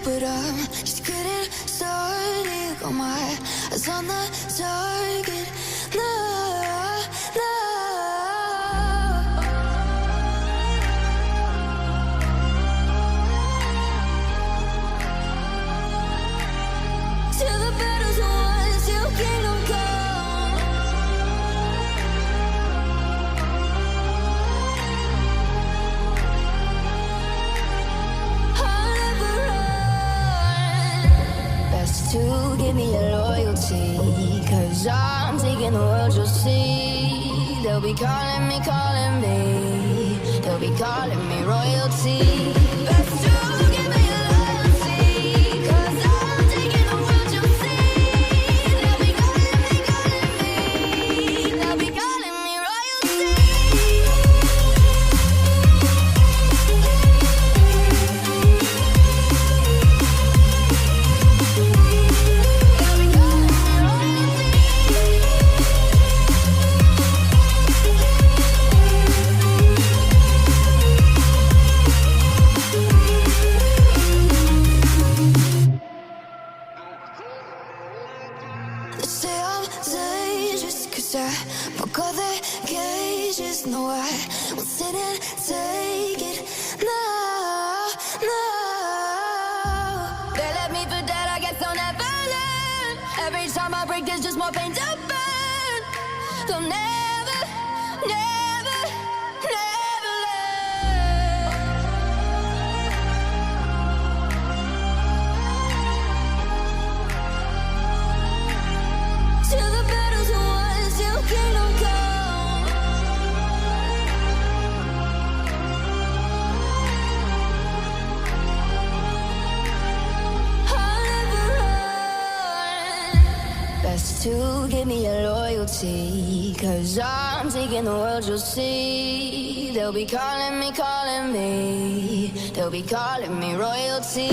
but I'm just getting started. Got my eyes on the target. No, no. Till the battle's won, till kingdom come. I'll never run. Best to give me your loyalty, 'cause I'm taking the world, you'll see. They'll be calling me, they'll be calling me royalty. Best to give me your loyalty, 'cause I'm taking the world, you'll see. They'll be calling me, they'll be calling me royalty. They say I'm dangerous 'cause I broke all their cages. No, I won't sit and take it. No, no. They left me for dead, I guess I'll never learn. Every time I break, there's just more pain to burn. They'll never, never, never learn. Till the battle's won, till kingdom come. I'll never run. Best to give me your loyalty, 'cause I'm taking the world, you'll see. They'll be calling me, they'll be calling me royalty.